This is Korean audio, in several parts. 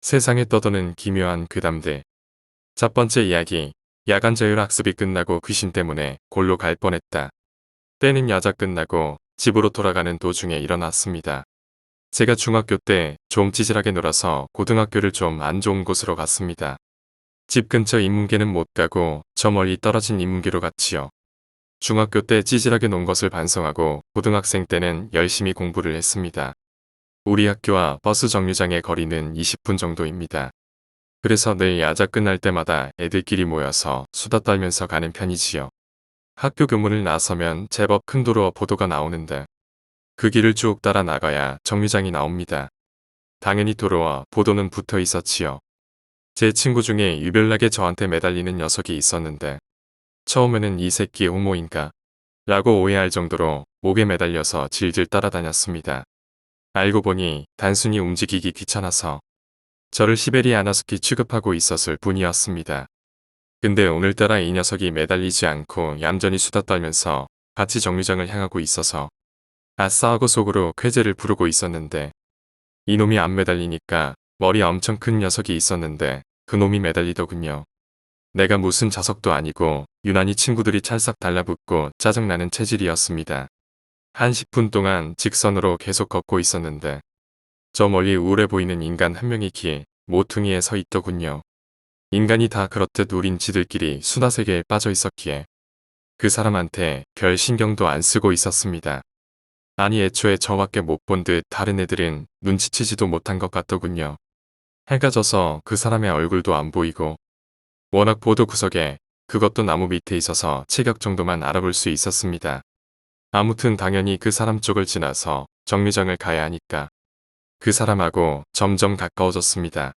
세상에 떠도는 기묘한 괴담들. 첫 번째 이야기. 야간 자율 학습이 끝나고 귀신 때문에 골로 갈 뻔했다. 때는 야자 끝나고 집으로 돌아가는 도중에 일어났습니다. 제가 중학교 때 좀 찌질하게 놀아서 고등학교를 좀 안 좋은 곳으로 갔습니다. 집 근처 인문계는 못 가고 저 멀리 떨어진 인문계로 갔지요. 중학교 때 찌질하게 논 것을 반성하고 고등학생 때는 열심히 공부를 했습니다. 우리 학교와 버스 정류장의 거리는 20분 정도입니다. 그래서 늘 야자 끝날 때마다 애들끼리 모여서 수다 떨면서 가는 편이지요. 학교 교문을 나서면 제법 큰 도로 보도가 나오는데 그 길을 쭉 따라 나가야 정류장이 나옵니다. 당연히 도로와 보도는 붙어 있었지요. 제 친구 중에 유별나게 저한테 매달리는 녀석이 있었는데 처음에는 이 새끼 호모인가? 라고 오해할 정도로 목에 매달려서 질질 따라다녔습니다. 알고 보니 단순히 움직이기 귀찮아서 저를 시베리아 나스키 취급하고 있었을 뿐이었습니다. 근데 오늘따라 이 녀석이 매달리지 않고 얌전히 수다 떨면서 같이 정류장을 향하고 있어서 아싸 하고 속으로 쾌재를 부르고 있었는데 이놈이 안 매달리니까 머리 엄청 큰 녀석이 있었는데 그놈이 매달리더군요. 내가 무슨 자석도 아니고 유난히 친구들이 찰싹 달라붙고 짜증나는 체질이었습니다. 한 10분 동안 직선으로 계속 걷고 있었는데 저 멀리 우울해 보이는 인간 한 명이 길 모퉁이에 서 있더군요. 인간이 다 그렇듯 우린 지들끼리 수다 세계에 빠져 있었기에 그 사람한테 별 신경도 안 쓰고 있었습니다. 아니 애초에 저밖에 못 본 듯 다른 애들은 눈치채지도 못한 것 같더군요. 해가 져서 그 사람의 얼굴도 안 보이고 워낙 보도 구석에 그것도 나무 밑에 있어서 체격 정도만 알아볼 수 있었습니다. 아무튼 당연히 그 사람 쪽을 지나서 정류장을 가야 하니까 그 사람하고 점점 가까워졌습니다.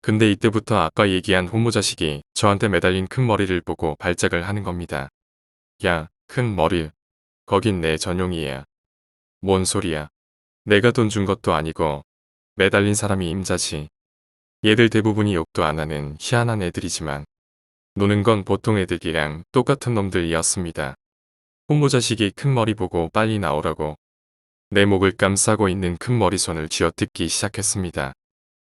근데 이때부터 아까 얘기한 호모 자식이 저한테 매달린 큰 머리를 보고 발작을 하는 겁니다. 야, 큰 머리. 거긴 내 전용이야. 뭔 소리야. 내가 돈 준 것도 아니고 매달린 사람이 임자지. 얘들 대부분이 욕도 안 하는 희한한 애들이지만 노는 건 보통 애들이랑 똑같은 놈들이었습니다. 호모 자식이 큰 머리 보고 빨리 나오라고 내 목을 감싸고 있는 큰 머리손을 쥐어뜯기 시작했습니다.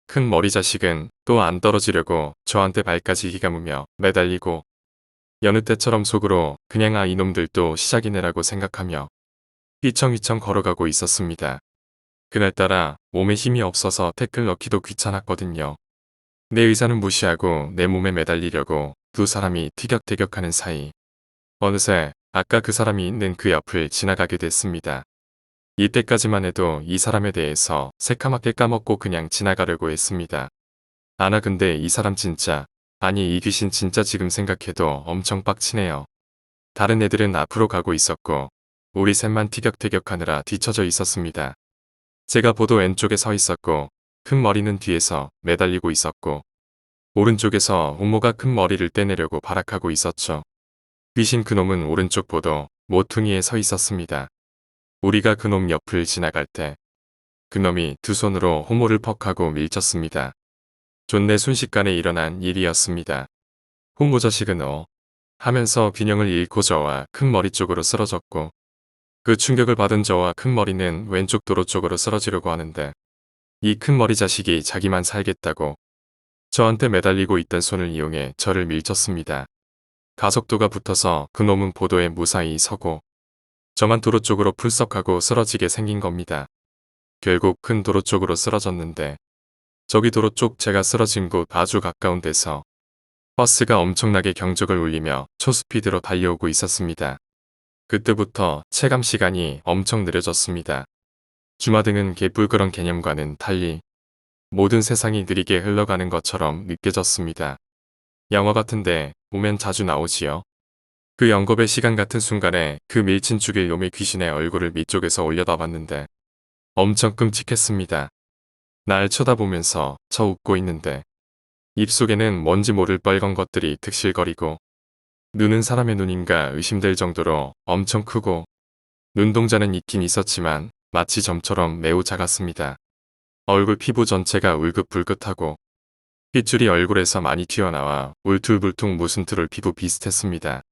큰 머리 자식은 또 안 떨어지려고 저한테 발까지 휘감으며 매달리고 여느 때처럼 속으로 그냥 아 이놈들도 시작이네라고 생각하며 휘청휘청 걸어가고 있었습니다. 그날따라 몸에 힘이 없어서 태클 넣기도 귀찮았거든요. 내 의사는 무시하고 내 몸에 매달리려고 두 사람이 티격태격하는 사이 어느새 아까 그 사람이 있는 그 옆을 지나가게 됐습니다. 이때까지만 해도 이 사람에 대해서 새카맣게 까먹고 그냥 지나가려고 했습니다. 아나 근데 이 사람 진짜 아니 이 귀신 진짜 지금 생각해도 엄청 빡치네요. 다른 애들은 앞으로 가고 있었고 우리 셋만 티격태격하느라 뒤처져 있었습니다. 제가 보도 왼쪽에 서 있었고 큰 머리는 뒤에서 매달리고 있었고 오른쪽에서 호모가 큰 머리를 떼내려고 발악하고 있었죠. 귀신 그놈은 오른쪽 보도 모퉁이에 서 있었습니다. 우리가 그놈 옆을 지나갈 때 그놈이 두 손으로 호모를 퍽하고 밀쳤습니다. 존내 순식간에 일어난 일이었습니다. 호모 자식은 하면서 균형을 잃고 저와 큰 머리 쪽으로 쓰러졌고 그 충격을 받은 저와 큰 머리는 왼쪽 도로 쪽으로 쓰러지려고 하는데 이 큰 머리 자식이 자기만 살겠다고 저한테 매달리고 있던 손을 이용해 저를 밀쳤습니다. 가속도가 붙어서 그놈은 보도에 무사히 서고 저만 도로 쪽으로 풀썩하고 쓰러지게 생긴 겁니다. 결국 큰 도로 쪽으로 쓰러졌는데 저기 도로 쪽 제가 쓰러진 곳 아주 가까운 데서 버스가 엄청나게 경적을 울리며 초스피드로 달려오고 있었습니다. 그때부터 체감 시간이 엄청 느려졌습니다. 주마등은 개뿔 그런 개념과는 달리 모든 세상이 느리게 흘러가는 것처럼 느껴졌습니다. 영화 같은데 보면 자주 나오지요. 그 영겁의 시간 같은 순간에 그 밀친 죽일 놈의 귀신의 얼굴을 밑쪽에서 올려다봤는데 엄청 끔찍했습니다. 날 쳐다보면서 저 웃고 있는데 입속에는 뭔지 모를 빨간 것들이 득실거리고 눈은 사람의 눈인가 의심될 정도로 엄청 크고 눈동자는 있긴 있었지만 마치 점처럼 매우 작았습니다. 얼굴 피부 전체가 울긋불긋하고 핏줄이 얼굴에서 많이 튀어나와 울퉁불퉁 무슨 트롤 피부 비슷했습니다.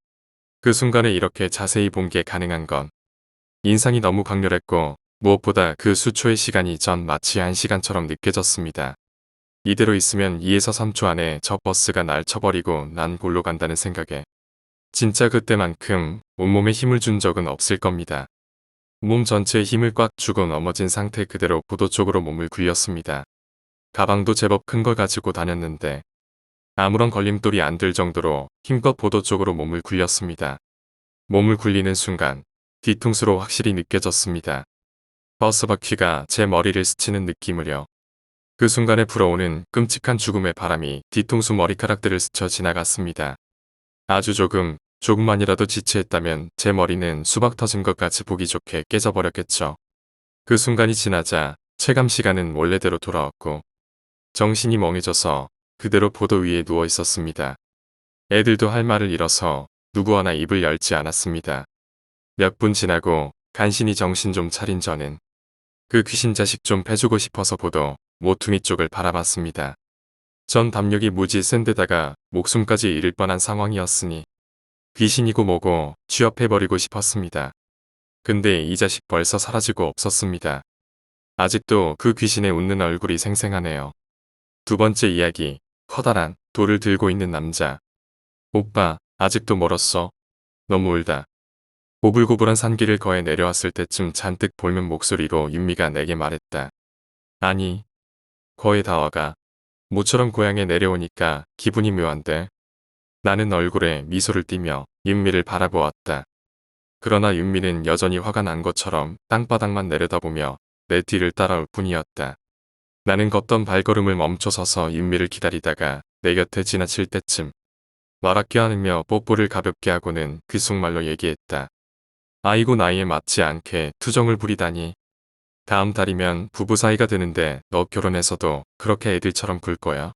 그 순간에 이렇게 자세히 본 게 가능한 건 인상이 너무 강렬했고 무엇보다 그 수초의 시간이 전 마치 1시간처럼 느껴졌습니다. 이대로 있으면 2에서 3초 안에 저 버스가 날 쳐버리고 난 골로 간다는 생각에 진짜 그때만큼 온몸에 힘을 준 적은 없을 겁니다. 몸 전체에 힘을 꽉 주고 넘어진 상태 그대로 보도 쪽으로 몸을 굴렸습니다. 가방도 제법 큰 걸 가지고 다녔는데 아무런 걸림돌이 안 들 정도로 힘껏 보도 쪽으로 몸을 굴렸습니다. 몸을 굴리는 순간 뒤통수로 확실히 느껴졌습니다. 버스 바퀴가 제 머리를 스치는 느낌을요. 그 순간에 불어오는 끔찍한 죽음의 바람이 뒤통수 머리카락들을 스쳐 지나갔습니다. 아주 조금만이라도 지체했다면 제 머리는 수박 터진 것 같이 보기 좋게 깨져버렸겠죠. 그 순간이 지나자 체감 시간은 원래대로 돌아왔고 정신이 멍해져서 그대로 보도 위에 누워 있었습니다. 애들도 할 말을 잃어서 누구 하나 입을 열지 않았습니다. 몇 분 지나고 간신히 정신 좀 차린 저는 그 귀신 자식 좀 패주고 싶어서 보도 모퉁이 쪽을 바라봤습니다. 전 담력이 무지 센 데다가 목숨까지 잃을 뻔한 상황이었으니 귀신이고 뭐고 취업해버리고 싶었습니다. 근데 이 자식 벌써 사라지고 없었습니다. 아직도 그 귀신의 웃는 얼굴이 생생하네요. 두 번째 이야기, 커다란 돌을 들고 있는 남자. 오빠, 아직도 멀었어. 너무 울다. 고불고불한 산길을 거해 내려왔을 때쯤 잔뜩 볼면 목소리로 윤미가 내게 말했다. 아니, 거의 다 와가. 모처럼 고향에 내려오니까 기분이 묘한데. 나는 얼굴에 미소를 띠며 윤미를 바라보았다. 그러나 윤미는 여전히 화가 난 것처럼 땅바닥만 내려다보며 내 뒤를 따라올 뿐이었다. 나는 걷던 발걸음을 멈춰서서 윤미를 기다리다가 내 곁에 지나칠 때쯤 말아 껴안으며 뽀뽀를 가볍게 하고는 귓속말로 얘기했다. 아이고 나이에 맞지 않게 투정을 부리다니. 다음 달이면 부부 사이가 되는데 너 결혼해서도 그렇게 애들처럼 굴 거야?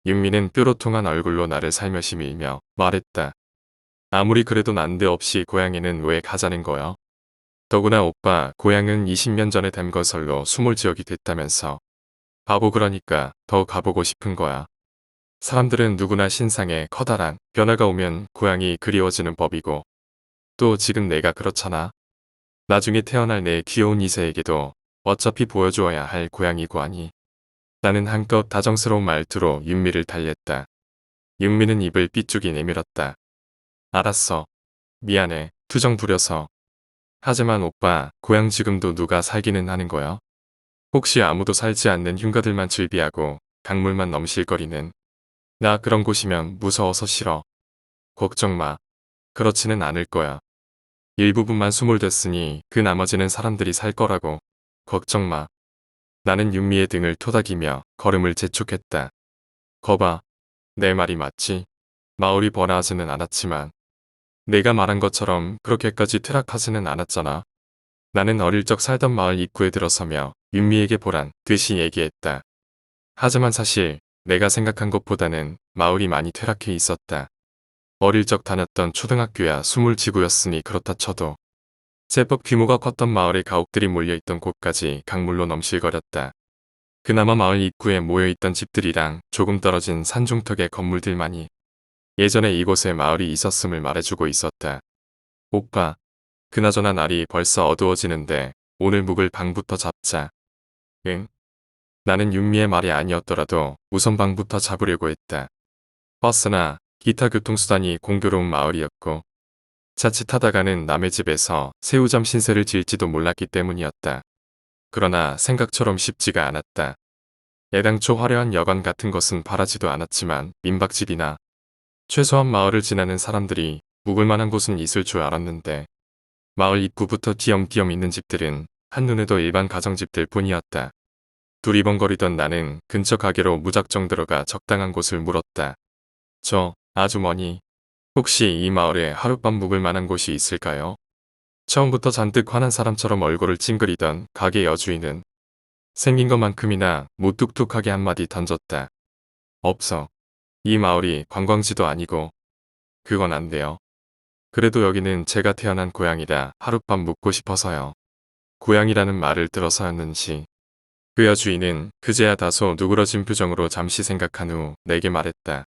윤미는 뾰로통한 얼굴로 나를 살며시 밀며 말했다. 아무리 그래도 난데없이 고향에는 왜 가자는 거야? 더구나 오빠 고향은 20년 전에 된 건설로 수몰지역이 됐다면서. 바보 그러니까 더 가보고 싶은 거야. 사람들은 누구나 신상에 커다란 변화가 오면 고향이 그리워지는 법이고 또 지금 내가 그렇잖아. 나중에 태어날 내 귀여운 이세에게도 어차피 보여주어야 할 고향이고 하니. 나는 한껏 다정스러운 말투로 윤미를 달랬다. 윤미는 입을 삐죽이 내밀었다. 알았어. 미안해. 투정 부려서. 하지만 오빠, 고향 지금도 누가 살기는 하는 거야? 혹시 아무도 살지 않는 흉가들만 즐비하고 강물만 넘실거리는. 나 그런 곳이면 무서워서 싫어. 걱정 마. 그렇지는 않을 거야. 일부분만 수몰됐으니 그 나머지는 사람들이 살 거라고. 걱정 마. 나는 윤미의 등을 토닥이며 걸음을 재촉했다. 거봐. 내 말이 맞지? 마을이 번화하지는 않았지만 내가 말한 것처럼 그렇게까지 퇴락하지는 않았잖아. 나는 어릴 적 살던 마을 입구에 들어서며 윤미에게 보란 듯이 얘기했다. 하지만 사실 내가 생각한 것보다는 마을이 많이 퇴락해 있었다. 어릴 적 다녔던 초등학교야 수몰지구였으니 그렇다 쳐도 제법 규모가 컸던 마을의 가옥들이 몰려있던 곳까지 강물로 넘실거렸다. 그나마 마을 입구에 모여있던 집들이랑 조금 떨어진 산중턱의 건물들만이 예전에 이곳에 마을이 있었음을 말해주고 있었다. 오빠, 그나저나 날이 벌써 어두워지는데 오늘 묵을 방부터 잡자. 응? 나는 윤미의 말이 아니었더라도 우선 방부터 잡으려고 했다. 버스나 기타 교통수단이 공교로운 마을이었고 자칫하다가는 남의 집에서 새우점 신세를 질지도 몰랐기 때문이었다. 그러나 생각처럼 쉽지가 않았다. 애당초 화려한 여관 같은 것은 바라지도 않았지만 민박집이나 최소한 마을을 지나는 사람들이 묵을 만한 곳은 있을 줄 알았는데 마을 입구부터 띄엄띄엄 있는 집들은 한눈에도 일반 가정집들 뿐이었다. 두리번거리던 나는 근처 가게로 무작정 들어가 적당한 곳을 물었다. 저 아주머니, 혹시 이 마을에 하룻밤 묵을 만한 곳이 있을까요? 처음부터 잔뜩 화난 사람처럼 얼굴을 찡그리던 가게 여주인은 생긴 것만큼이나 무뚝뚝하게 한마디 던졌다. 없어. 이 마을이 관광지도 아니고 그건 안 돼요. 그래도 여기는 제가 태어난 고향이라 하룻밤 묵고 싶어서요. 고향이라는 말을 들어서였는지 그 여주인은 그제야 다소 누그러진 표정으로 잠시 생각한 후 내게 말했다.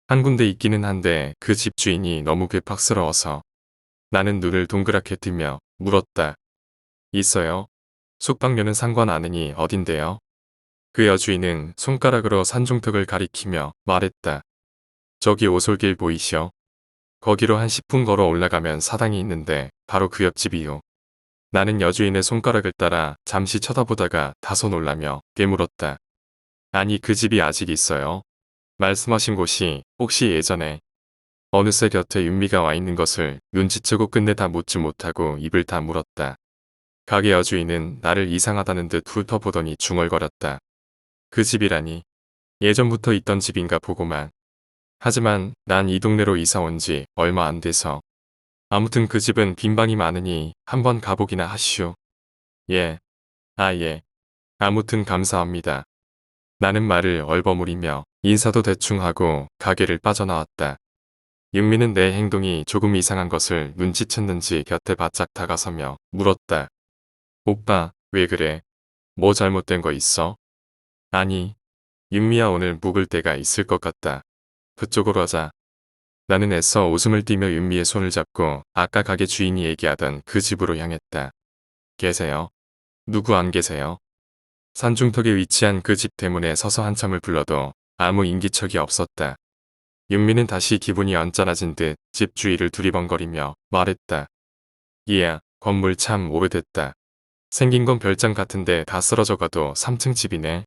한 군데 있기는 한데 그 집주인이 너무 괴팍스러워서. 나는 눈을 동그랗게 뜨며 물었다. 있어요? 숙박료는 상관 안 하니 어딘데요? 그 여주인은 손가락으로 산중턱을 가리키며 말했다. 저기 오솔길 보이시오? 거기로 한 10분 걸어 올라가면 사당이 있는데 바로 그 옆집이요. 나는 여주인의 손가락을 따라 잠시 쳐다보다가 다소 놀라며 깨물었다. 아니 그 집이 아직 있어요? 말씀하신 곳이 혹시 예전에 어느새 곁에 윤미가 와 있는 것을 눈치채고 끝내 다 묻지 못하고 입을 다 물었다. 가게 여주인은 나를 이상하다는 듯 훑어보더니 중얼거렸다. 그 집이라니 예전부터 있던 집인가 보고만. 하지만 난 이 동네로 이사 온 지 얼마 안 돼서 아무튼 그 집은 빈방이 많으니 한번 가보기나 하시오. 예. 아 예. 아무튼 감사합니다. 나는 말을 얼버무리며 인사도 대충 하고 가게를 빠져나왔다. 윤미는 내 행동이 조금 이상한 것을 눈치챘는지 곁에 바짝 다가서며 물었다. 오빠, 왜 그래? 뭐 잘못된 거 있어? 아니, 윤미야 오늘 묵을 때가 있을 것 같다. 그쪽으로 하자. 나는 애써 웃음을 띠며 윤미의 손을 잡고 아까 가게 주인이 얘기하던 그 집으로 향했다. 계세요? 누구 안 계세요? 산중턱에 위치한 그 집 대문에 서서 한참을 불러도 아무 인기척이 없었다. 윤미는 다시 기분이 언짢아진 듯 집 주위를 두리번거리며 말했다. 이야, 건물 참 오래됐다. 생긴 건 별장 같은데 다 쓰러져가도 3층 집이네.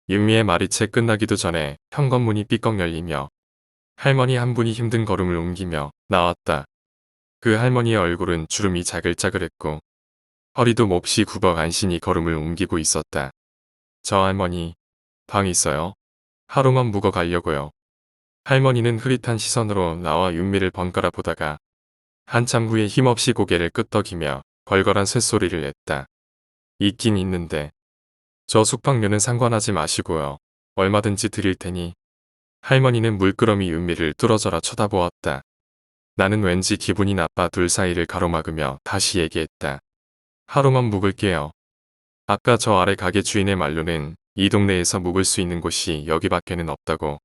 윤미의 말이 채 끝나기도 전에 현관문이 삐걱 열리며 할머니 한 분이 힘든 걸음을 옮기며 나왔다. 그 할머니의 얼굴은 주름이 자글자글했고 허리도 몹시 굽어 간신히 걸음을 옮기고 있었다. 저 할머니, 방 있어요? 하루만 묵어 가려고요. 할머니는 흐릿한 시선으로 나와 윤미를 번갈아 보다가 한참 후에 힘없이 고개를 끄덕이며 걸걸한 쇳소리를 냈다. 있긴 있는데 저 숙박료는 상관하지 마시고요. 얼마든지 드릴 테니. 할머니는 물끄러미 윤미를 뚫어져라 쳐다보았다. 나는 왠지 기분이 나빠 둘 사이를 가로막으며 다시 얘기했다. 하루만 묵을게요. 아까 저 아래 가게 주인의 말로는 이 동네에서 묵을 수 있는 곳이 여기밖에는 없다고.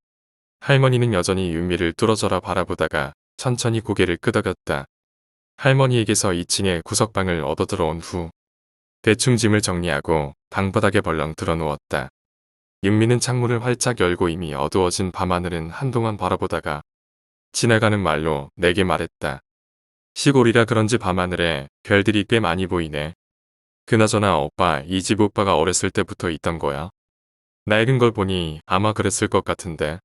할머니는 여전히 윤미를 뚫어져라 바라보다가 천천히 고개를 끄덕였다. 할머니에게서 2층에 구석방을 얻어 들어온 후 대충 짐을 정리하고 방바닥에 벌렁 들어누웠다. 윤미는 창문을 활짝 열고 이미 어두워진 밤하늘은 한동안 바라보다가 지나가는 말로 내게 말했다. 시골이라 그런지 밤하늘에 별들이 꽤 많이 보이네. 그나저나 오빠, 이 집 오빠가 어렸을 때부터 있던 거야? 낡은 걸 보니 아마 그랬을 것 같은데.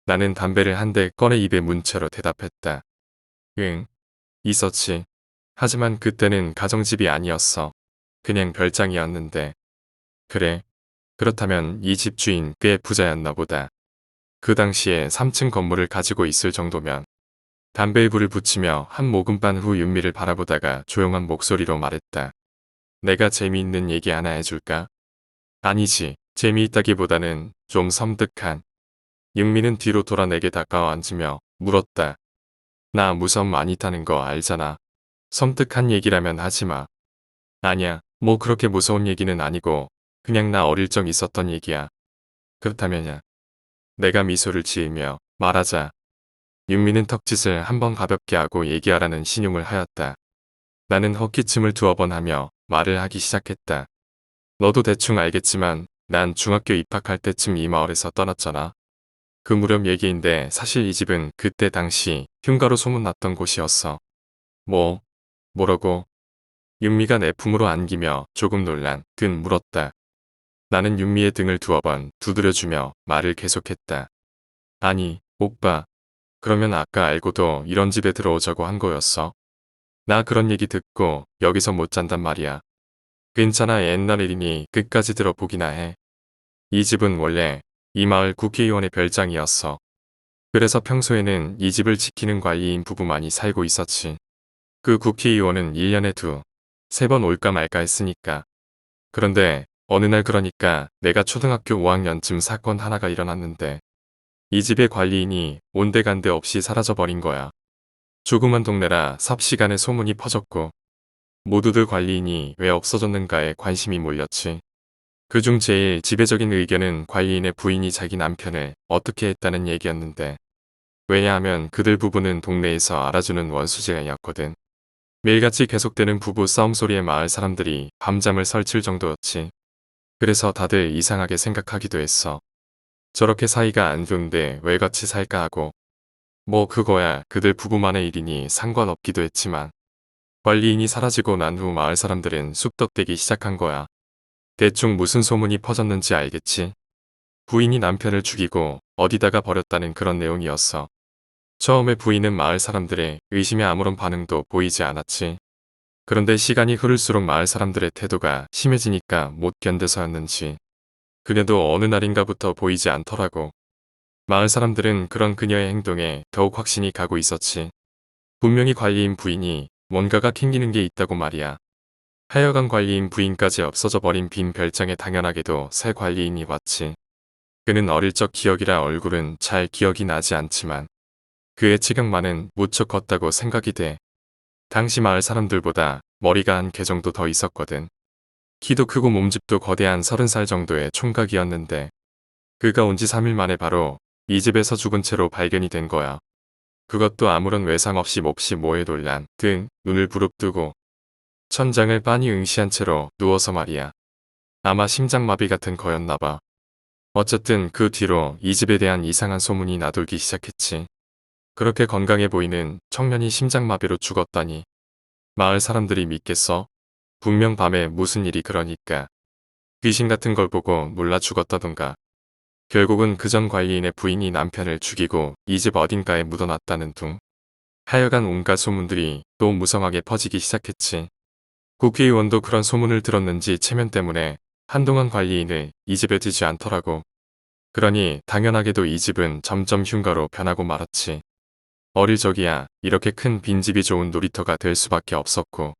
나는 담배를 한 대 꺼내 입에 문 채로 대답했다. 응, 있었지. 하지만 그때는 가정집이 아니었어. 그냥 별장이었는데. 그래. 그렇다면 이 집 주인 꽤 부자였나 보다. 그 당시에 3층 건물을 가지고 있을 정도면. 담배에 불을 붙이며 한 모금 반 후 윤미를 바라보다가 조용한 목소리로 말했다. 내가 재미있는 얘기 하나 해줄까? 아니지. 재미있다기보다는 좀 섬뜩한. 윤미는 뒤로 돌아 내게 다가와 앉으며 물었다. 나 무섭 많이 타는 거 알잖아. 섬뜩한 얘기라면 하지마. 아니야. 뭐 그렇게 무서운 얘기는 아니고 그냥 나 어릴 적 있었던 얘기야. 그렇다면야. 내가 미소를 지으며 말하자. 윤미는 턱짓을 한번 가볍게 하고 얘기하라는 신용을 하였다. 나는 헛기침을 두어 번 하며 말을 하기 시작했다. 너도 대충 알겠지만 난 중학교 입학할 때쯤 이 마을에서 떠났잖아. 그 무렵 얘기인데 사실 이 집은 그때 당시 흉가로 소문났던 곳이었어. 뭐라고? 윤미가 내 품으로 안기며 조금 놀란 듯 물었다. 나는 윤미의 등을 두어 번 두드려주며 말을 계속했다. 아니, 오빠. 그러면 아까 알고도 이런 집에 들어오자고 한 거였어? 나 그런 얘기 듣고 여기서 못 잔단 말이야. 괜찮아 옛날 일이니 끝까지 들어보기나 해. 이 집은 원래 이 마을 국회의원의 별장이었어. 그래서 평소에는 이 집을 지키는 관리인 부부만이 살고 있었지. 그 국회의원은 1년에 세 번 올까 말까 했으니까. 그런데 어느 날 그러니까 내가 초등학교 5학년쯤 사건 하나가 일어났는데 이 집의 관리인이 온데간데 없이 사라져버린 거야. 조그만 동네라 삽시간에 소문이 퍼졌고 모두들 관리인이 왜 없어졌는가에 관심이 몰렸지. 그중 제일 지배적인 의견은 관리인의 부인이 자기 남편을 어떻게 했다는 얘기였는데 왜냐하면 그들 부부는 동네에서 알아주는 원수재였거든. 매일같이 계속되는 부부 싸움 소리에 마을 사람들이 밤잠을 설칠 정도였지. 그래서 다들 이상하게 생각하기도 했어. 저렇게 사이가 안 좋은데 왜 같이 살까 하고. 뭐 그거야 그들 부부만의 일이니 상관없기도 했지만 관리인이 사라지고 난 후 마을 사람들은 쑥덕대기 시작한 거야. 대충 무슨 소문이 퍼졌는지 알겠지? 부인이 남편을 죽이고 어디다가 버렸다는 그런 내용이었어. 처음에 부인은 마을 사람들의 의심에 아무런 반응도 보이지 않았지. 그런데 시간이 흐를수록 마을 사람들의 태도가 심해지니까 못 견뎌서였는지 그녀도 어느 날인가부터 보이지 않더라고. 마을 사람들은 그런 그녀의 행동에 더욱 확신이 가고 있었지. 분명히 관리인 부인이 뭔가가 캥기는 게 있다고 말이야. 하여간 관리인 부인까지 없어져 버린 빈 별장에 당연하게도 새 관리인이 왔지. 그는 어릴 적 기억이라 얼굴은 잘 기억이 나지 않지만 그의 체격만은 무척 컸다고 생각이 돼. 당시 마을 사람들보다 머리가 한 개 정도 더 있었거든. 키도 크고 몸집도 거대한 30살 정도의 총각이었는데 그가 온 지 3일 만에 바로 이 집에서 죽은 채로 발견이 된 거야. 그것도 아무런 외상 없이 몹시 모에 놀란 등 눈을 부릅뜨고 천장을 빤히 응시한 채로 누워서 말이야. 아마 심장마비 같은 거였나 봐. 어쨌든 그 뒤로 이 집에 대한 이상한 소문이 나돌기 시작했지. 그렇게 건강해 보이는 청년이 심장마비로 죽었다니. 마을 사람들이 믿겠어? 분명 밤에 무슨 일이 그러니까. 귀신 같은 걸 보고 놀라 죽었다던가. 결국은 그 전 관리인의 부인이 남편을 죽이고 이 집 어딘가에 묻어놨다는 둥. 하여간 온갖 소문들이 또 무성하게 퍼지기 시작했지. 국회의원도 그런 소문을 들었는지 체면 때문에 한동안 관리인을 이 집에 두지 않더라고. 그러니 당연하게도 이 집은 점점 흉가로 변하고 말았지. 어릴 적이야 이렇게 큰 빈집이 좋은 놀이터가 될 수밖에 없었고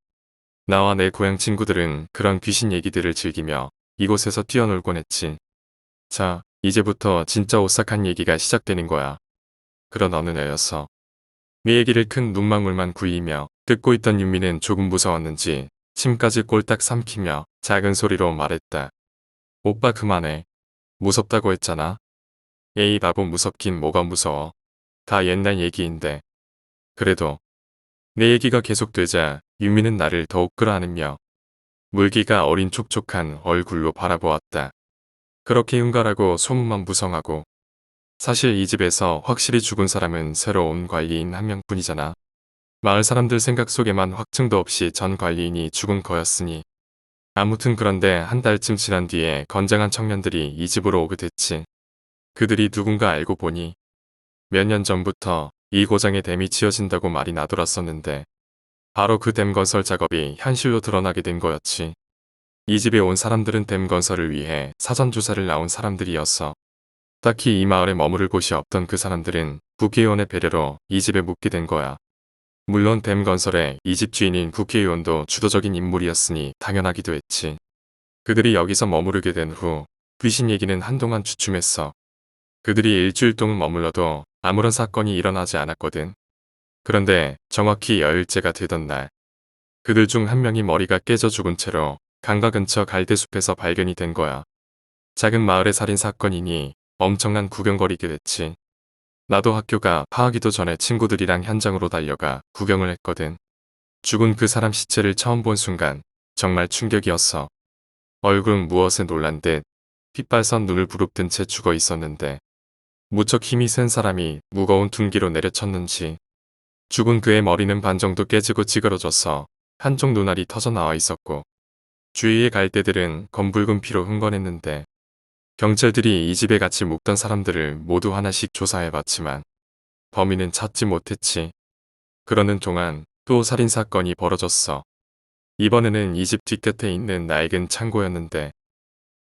나와 내 고향 친구들은 그런 귀신 얘기들을 즐기며 이곳에서 뛰어놀곤 했지. 자, 이제부터 진짜 오싹한 얘기가 시작되는 거야. 그런 어느 날였어. 네 얘기를 큰 눈망울만 굴리며 듣고 있던 윤미는 조금 무서웠는지 침까지 꼴딱 삼키며 작은 소리로 말했다. 오빠 그만해. 무섭다고 했잖아. 에이 바보 무섭긴 뭐가 무서워. 다 옛날 얘기인데. 그래도 내 얘기가 계속되자 윤미는 나를 더욱 끌어안으며 물기가 어린 촉촉한 얼굴로 바라보았다. 그렇게 흉가라고 소문만 무성하고 사실 이 집에서 확실히 죽은 사람은 새로 온 관리인 한 명뿐이잖아. 마을 사람들 생각 속에만 확증도 없이 전 관리인이 죽은 거였으니. 아무튼 그런데 한 달쯤 지난 뒤에 건장한 청년들이 이 집으로 오게 됐지. 그들이 누군가 알고 보니 몇 년 전부터 이 고장에 댐이 치어진다고 말이 나돌았었는데 바로 그 댐 건설 작업이 현실로 드러나게 된 거였지. 이 집에 온 사람들은 댐 건설을 위해 사전조사를 나온 사람들이었어. 딱히 이 마을에 머무를 곳이 없던 그 사람들은 국회의원의 배려로 이 집에 묵게 된 거야. 물론 댐 건설에 이 집 주인인 국회의원도 주도적인 인물이었으니 당연하기도 했지. 그들이 여기서 머무르게 된 후 귀신 얘기는 한동안 주춤했어. 그들이 일주일 동안 머물러도 아무런 사건이 일어나지 않았거든. 그런데 정확히 열흘째가 되던 날 그들 중 한 명이 머리가 깨져 죽은 채로 강가 근처 갈대숲에서 발견이 된 거야. 작은 마을의 살인 사건이니 엄청난 구경거리게 됐지. 나도 학교가 파하기도 전에 친구들이랑 현장으로 달려가 구경을 했거든. 죽은 그 사람 시체를 처음 본 순간 정말 충격이었어. 얼굴은 무엇에 놀란 듯 핏발선 눈을 부릅뜬 채 죽어 있었는데 무척 힘이 센 사람이 무거운 둔기로 내려쳤는지 죽은 그의 머리는 반 정도 깨지고 찌그러져서 한쪽 눈알이 터져 나와 있었고 주위의 갈대들은 검붉은 피로 흥건했는데 경찰들이 이 집에 같이 묵던 사람들을 모두 하나씩 조사해봤지만 범인은 찾지 못했지. 그러는 동안 또 살인사건이 벌어졌어. 이번에는 이 집 뒷곁에 있는 낡은 창고였는데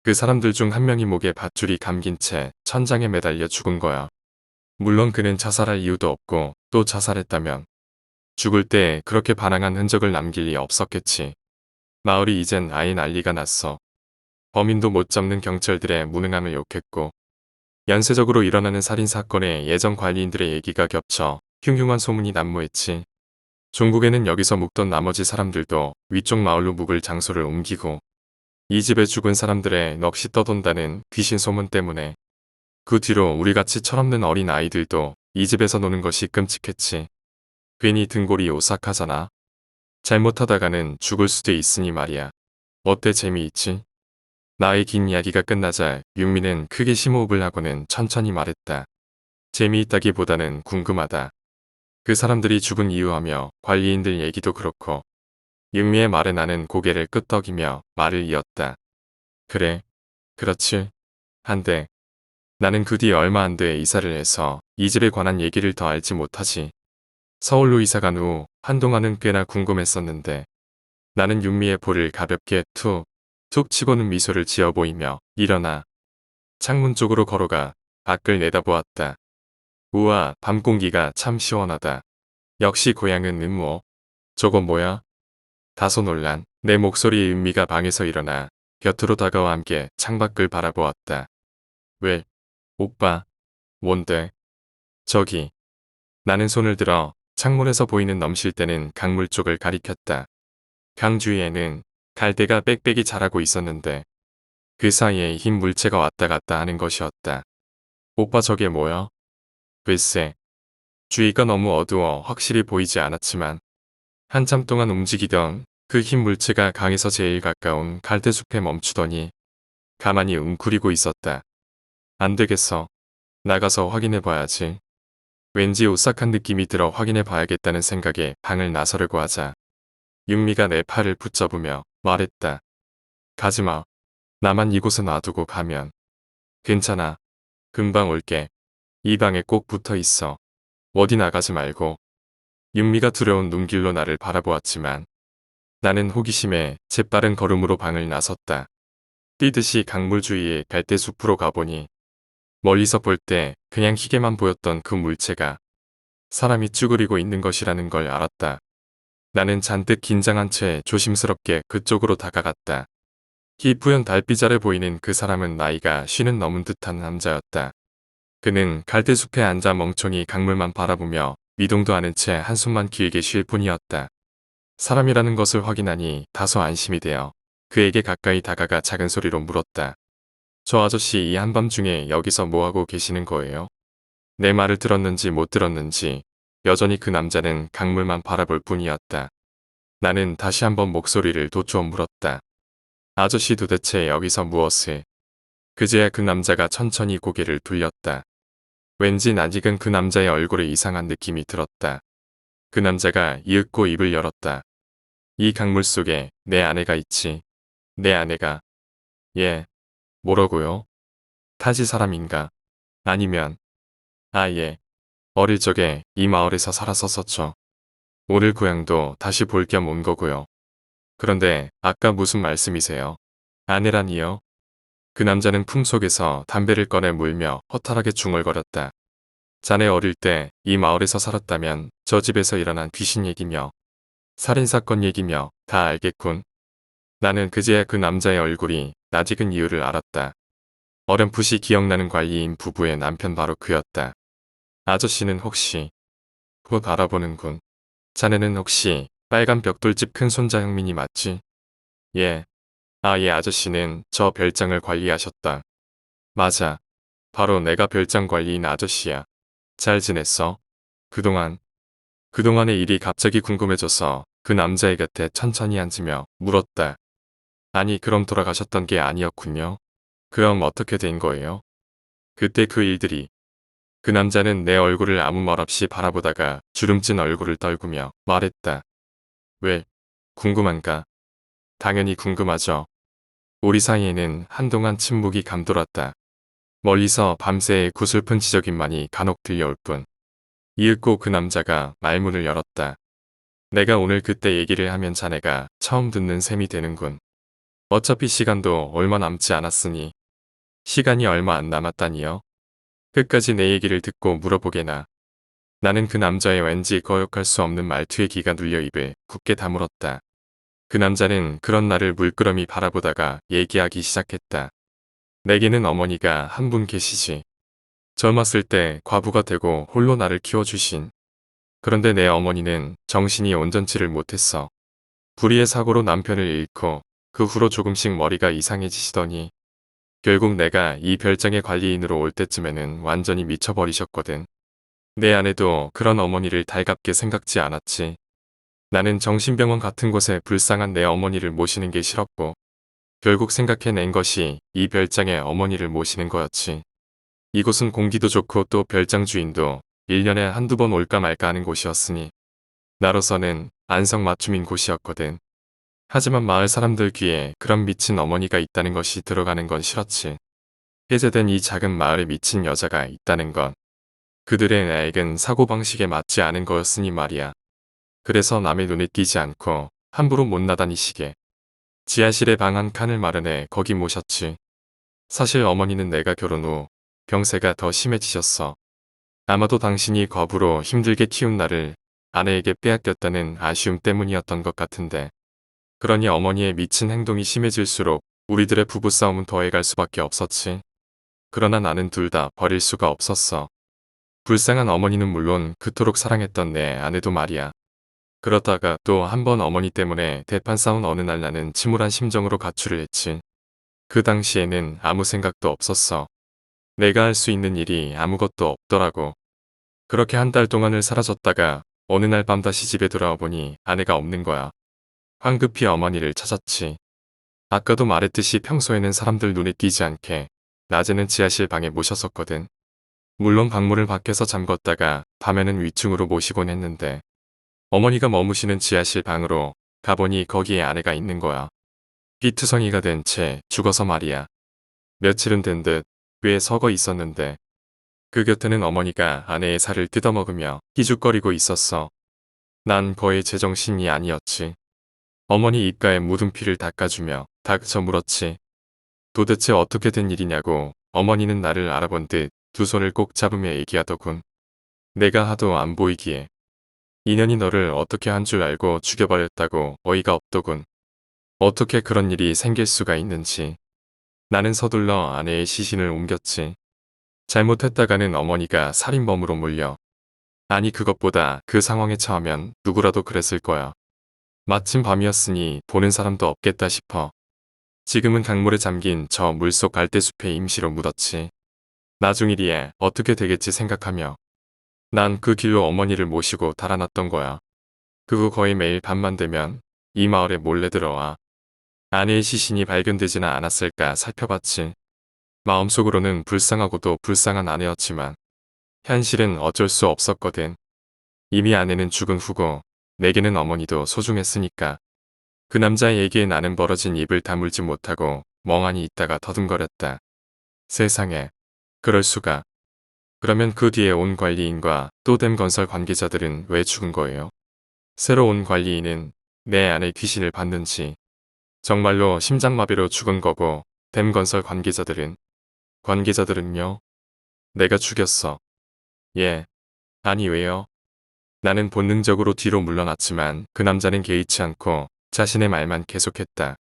그 사람들 중 한 명이 목에 밧줄이 감긴 채 천장에 매달려 죽은 거야. 물론 그는 자살할 이유도 없고 또 자살했다면 죽을 때 그렇게 반항한 흔적을 남길 리 없었겠지. 마을이 이젠 아예 난리가 났어. 범인도 못 잡는 경찰들의 무능함을 욕했고 연쇄적으로 일어나는 살인사건에 예전 관리인들의 얘기가 겹쳐 흉흉한 소문이 난무했지. 종국에는 여기서 묵던 나머지 사람들도 위쪽 마을로 묵을 장소를 옮기고 이 집에 죽은 사람들의 넋이 떠돈다는 귀신 소문 때문에 그 뒤로 우리같이 철없는 어린 아이들도 이 집에서 노는 것이 끔찍했지. 괜히 등골이 오싹하잖아. 잘못하다가는 죽을 수도 있으니 말이야. 어때 재미있지? 나의 긴 이야기가 끝나자 윤미는 크게 심호흡을 하고는 천천히 말했다. 재미있다기보다는 궁금하다. 그 사람들이 죽은 이유하며 관리인들 얘기도 그렇고. 윤미의 말에 나는 고개를 끄덕이며 말을 이었다. 그래, 그렇지. 한데 나는 그 뒤 얼마 안 돼 이사를 해서 이 집에 관한 얘기를 더 알지 못하지. 서울로 이사 간 후 한동안은 꽤나 궁금했었는데 나는 윤미의 볼을 가볍게 툭 치고는 미소를 지어 보이며 일어나 창문 쪽으로 걸어가 밖을 내다보았다. 우와, 밤 공기가 참 시원하다. 역시 고향은 음모. 저건 뭐야? 다소 놀란 내 목소리에 윤미가 방에서 일어나 곁으로 다가와 함께 창밖을 바라보았다. 왜? 오빠. 뭔데? 저기. 나는 손을 들어 창문에서 보이는 넘실대는 강물 쪽을 가리켰다. 강 주위에는 갈대가 빽빽이 자라고 있었는데 그 사이에 흰 물체가 왔다 갔다 하는 것이었다. 오빠 저게 뭐야? 글쎄. 주위가 너무 어두워 확실히 보이지 않았지만 한참 동안 움직이던 그 흰 물체가 강에서 제일 가까운 갈대숲에 멈추더니 가만히 웅크리고 있었다. 안 되겠어. 나가서 확인해 봐야지. 왠지 오싹한 느낌이 들어 확인해 봐야겠다는 생각에 방을 나서려고 하자 윤미가 내 팔을 붙잡으며 말했다. 가지마. 나만 이곳에 놔두고 가면. 괜찮아. 금방 올게. 이 방에 꼭 붙어 있어. 어디 나가지 말고. 윤미가 두려운 눈길로 나를 바라보았지만 나는 호기심에 재빠른 걸음으로 방을 나섰다. 뛰듯이 강물 주위에 갈대숲으로 가보니 멀리서 볼 때 그냥 희게만 보였던 그 물체가 사람이 쭈그리고 있는 것이라는 걸 알았다. 나는 잔뜩 긴장한 채 조심스럽게 그쪽으로 다가갔다. 희뿌연 달빛 아래 보이는 그 사람은 나이가 50은 넘은 듯한 남자였다. 그는 갈대숲에 앉아 멍청이 강물만 바라보며 미동도 않은 채 한숨만 길게 쉴 뿐이었다. 사람이라는 것을 확인하니 다소 안심이 되어 그에게 가까이 다가가 작은 소리로 물었다. 저 아저씨 이 한밤중에 여기서 뭐하고 계시는 거예요? 내 말을 들었는지 못 들었는지 여전히 그 남자는 강물만 바라볼 뿐이었다. 나는 다시 한번 목소리를 돋워 물었다. 아저씨 도대체 여기서 무엇을? 그제야 그 남자가 천천히 고개를 돌렸다. 왠지 낯익은 그 남자의 얼굴에 이상한 느낌이 들었다. 그 남자가 이윽고 입을 열었다. 이 강물 속에 내 아내가 있지. 내 아내가. 예. 뭐라고요? 타지 사람인가? 아니면. 아 예. 어릴 적에 이 마을에서 살았었었죠. 오늘 고향도 다시 볼 겸 온 거고요. 그런데 아까 무슨 말씀이세요? 아내라니요? 그 남자는 품속에서 담배를 꺼내 물며 허탈하게 중얼거렸다. 자네 어릴 때 이 마을에서 살았다면 저 집에서 일어난 귀신 얘기며 살인사건 얘기며 다 알겠군. 나는 그제야 그 남자의 얼굴이 낯익은 이유를 알았다. 어렴풋이 기억나는 관리인 부부의 남편 바로 그였다. 아저씨는 혹시 곧 알아보는군. 자네는 혹시 빨간 벽돌집 큰손자 형민이 맞지? 예. 아, 예, 아저씨는 저 별장을 관리하셨다. 맞아. 바로 내가 별장 관리인 아저씨야. 잘 지냈어? 그동안의 일이 갑자기 궁금해져서 그 남자의 곁에 천천히 앉으며 물었다. 아니, 그럼 돌아가셨던 게 아니었군요. 그럼 어떻게 된 거예요? 그때 그 일들이. 그 남자는 내 얼굴을 아무 말 없이 바라보다가 주름진 얼굴을 떨구며 말했다. 왜? 궁금한가? 당연히 궁금하죠. 우리 사이에는 한동안 침묵이 감돌았다. 멀리서 밤새의 구슬픈 지저귀만이 간혹 들려올 뿐. 이윽고 그 남자가 말문을 열었다. 내가 오늘 그때 얘기를 하면 자네가 처음 듣는 셈이 되는군. 어차피 시간도 얼마 남지 않았으니. 시간이 얼마 안 남았다니요. 끝까지 내 얘기를 듣고 물어보게나. 나는 그 남자의 왠지 거역할 수 없는 말투에 기가 눌려 입을 굳게 다물었다. 그 남자는 그런 나를 물끄러미 바라보다가 얘기하기 시작했다. 내게는 어머니가 한 분 계시지. 젊었을 때 과부가 되고 홀로 나를 키워주신. 그런데 내 어머니는 정신이 온전치를 못했어. 불의의 사고로 남편을 잃고 그 후로 조금씩 머리가 이상해지시더니 결국 내가 이 별장의 관리인으로 올 때쯤에는 완전히 미쳐버리셨거든. 내 아내도 그런 어머니를 달갑게 생각지 않았지. 나는 정신병원 같은 곳에 불쌍한 내 어머니를 모시는 게 싫었고 결국 생각해낸 것이 이 별장에 어머니를 모시는 거였지. 이곳은 공기도 좋고 또 별장 주인도 1년에 한두 번 올까 말까 하는 곳이었으니 나로서는 안성맞춤인 곳이었거든. 하지만 마을 사람들 귀에 그런 미친 어머니가 있다는 것이 들어가는 건 싫었지. 해제된 이 작은 마을에 미친 여자가 있다는 건 그들의 나에겐 사고방식에 맞지 않은 거였으니 말이야. 그래서 남의 눈에 띄지 않고 함부로 못 나다니시게 지하실에 방 한 칸을 마련해 거기 모셨지. 사실 어머니는 내가 결혼 후 병세가 더 심해지셨어. 아마도 당신이 거부로 힘들게 키운 나를 아내에게 빼앗겼다는 아쉬움 때문이었던 것 같은데. 그러니 어머니의 미친 행동이 심해질수록 우리들의 부부싸움은 더해갈 수밖에 없었지. 그러나 나는 둘 다 버릴 수가 없었어. 불쌍한 어머니는 물론 그토록 사랑했던 내 아내도 말이야. 그러다가 또 한 번 어머니 때문에 대판 싸운 어느 날 나는 침울한 심정으로 가출을 했지. 그 당시에는 아무 생각도 없었어. 내가 할 수 있는 일이 아무것도 없더라고. 그렇게 한 달 동안을 사라졌다가 어느 날 밤 다시 집에 돌아와 보니 아내가 없는 거야. 황급히 어머니를 찾았지. 아까도 말했듯이 평소에는 사람들 눈에 띄지 않게 낮에는 지하실 방에 모셨었거든. 물론 방문을 밖에서 잠궜다가 밤에는 위층으로 모시곤 했는데 어머니가 머무시는 지하실 방으로 가보니 거기에 아내가 있는 거야. 피투성이가 된 채 죽어서 말이야. 며칠은 된 듯 꽤 서거 있었는데 그 곁에는 어머니가 아내의 살을 뜯어먹으며 희죽거리고 있었어. 난 거의 제정신이 아니었지. 어머니 입가에 묻은 피를 닦아주며 다그쳐 물었지. 도대체 어떻게 된 일이냐고. 어머니는 나를 알아본 듯 두 손을 꼭 잡으며 얘기하더군. 내가 하도 안 보이기에. 인연이 너를 어떻게 한 줄 알고 죽여버렸다고. 어이가 없더군. 어떻게 그런 일이 생길 수가 있는지. 나는 서둘러 아내의 시신을 옮겼지. 잘못했다가는 어머니가 살인범으로 몰려. 아니 그것보다 그 상황에 처하면 누구라도 그랬을 거야. 마침 밤이었으니 보는 사람도 없겠다 싶어. 지금은 강물에 잠긴 저 물속 갈대숲에 임시로 묻었지. 나중일이에 어떻게 되겠지 생각하며 난 그 길로 어머니를 모시고 달아났던 거야. 그 후 거의 매일 밤만 되면 이 마을에 몰래 들어와 아내의 시신이 발견되지는 않았을까 살펴봤지. 마음속으로는 불쌍하고도 불쌍한 아내였지만 현실은 어쩔 수 없었거든. 이미 아내는 죽은 후고 내게는 어머니도 소중했으니까. 그 남자에게 나는 벌어진 입을 다물지 못하고 멍하니 있다가 더듬거렸다. 세상에. 그럴 수가. 그러면 그 뒤에 온 관리인과 또 댐 건설 관계자들은 왜 죽은 거예요? 새로 온 관리인은 내 아내 귀신을 봤는지 정말로 심장마비로 죽은 거고 댐 건설 관계자들은요? 내가 죽였어. 예. 아니 왜요? 나는 본능적으로 뒤로 물러났지만 그 남자는 개의치 않고 자신의 말만 계속했다.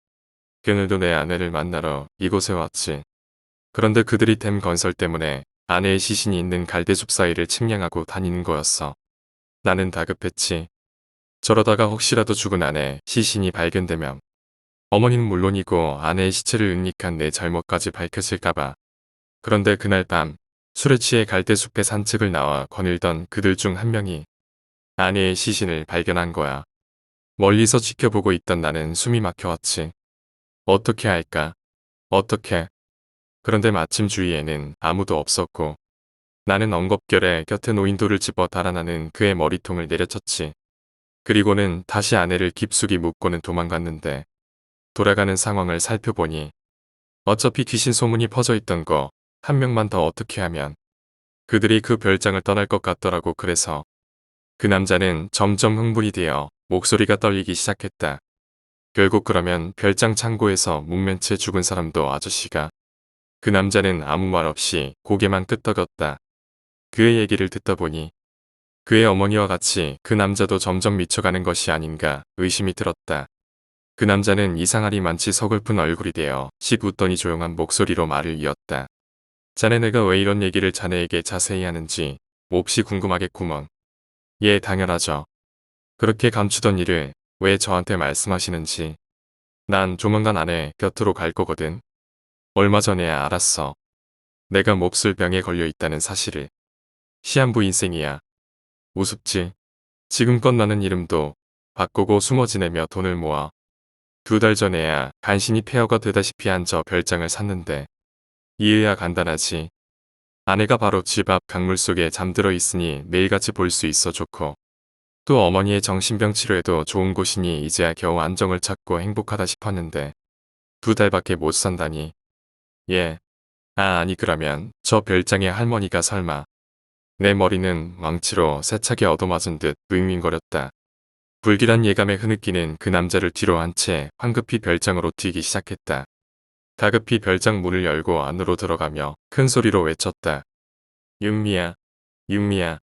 그늘도 내 아내를 만나러 이곳에 왔지. 그런데 그들이 댐 건설 때문에 아내의 시신이 있는 갈대숲 사이를 측량하고 다니는 거였어. 나는 다급했지. 저러다가 혹시라도 죽은 아내 시신이 발견되면 어머니는 물론이고 아내의 시체를 은닉한 내 잘못까지 밝혀질까봐. 그런데 그날 밤 술에 취해 갈대숲의 산책을 나와 거닐던 그들 중 한 명이 아내의 시신을 발견한 거야. 멀리서 지켜보고 있던 나는 숨이 막혀왔지. 어떻게 할까? 어떻게? 그런데 마침 주위에는 아무도 없었고 나는 엉겁결에 곁에 놓인 돌을 집어 달아나는 그의 머리통을 내려쳤지. 그리고는 다시 아내를 깊숙이 묻고는 도망갔는데 돌아가는 상황을 살펴보니 어차피 귀신 소문이 퍼져 있던 거 한 명만 더 어떻게 하면 그들이 그 별장을 떠날 것 같더라고. 그래서 그 남자는 점점 흥분이 되어 목소리가 떨리기 시작했다. 결국 그러면 별장 창고에서 묵면채 죽은 사람도 아저씨가. 그 남자는 아무 말 없이 고개만 끄덕였다. 그의 얘기를 듣다 보니 그의 어머니와 같이 그 남자도 점점 미쳐가는 것이 아닌가 의심이 들었다. 그 남자는 이상하리만치 서글픈 얼굴이 되어 씩 웃더니 조용한 목소리로 말을 이었다. 자네 내가 왜 이런 얘기를 자네에게 자세히 하는지 몹시 궁금하겠구먼. 예, 당연하죠. 그렇게 감추던 일을 왜 저한테 말씀하시는지. 난 조만간 아내 곁으로 갈 거거든. 얼마 전에야 알았어. 내가 몹쓸 병에 걸려 있다는 사실을. 시한부 인생이야. 우습지. 지금껏 나는 이름도 바꾸고 숨어 지내며 돈을 모아 2달 전에야 간신히 폐허가 되다시피 한 저 별장을 샀는데 이해야 간단하지. 아내가 바로 집 앞 강물 속에 잠들어 있으니 매일같이 볼 수 있어 좋고 또 어머니의 정신병 치료에도 좋은 곳이니 이제야 겨우 안정을 찾고 행복하다 싶었는데 2달밖에 못 산다니. 예. 아니 그러면 저 별장의 할머니가 설마. 내 머리는 망치로 세차게 얻어맞은 듯 윙윙거렸다. 불길한 예감에 흐느끼는 그 남자를 뒤로 한 채 황급히 별장으로 뛰기 시작했다. 다급히 별장 문을 열고 안으로 들어가며 큰 소리로 외쳤다. 윤미야, 윤미야.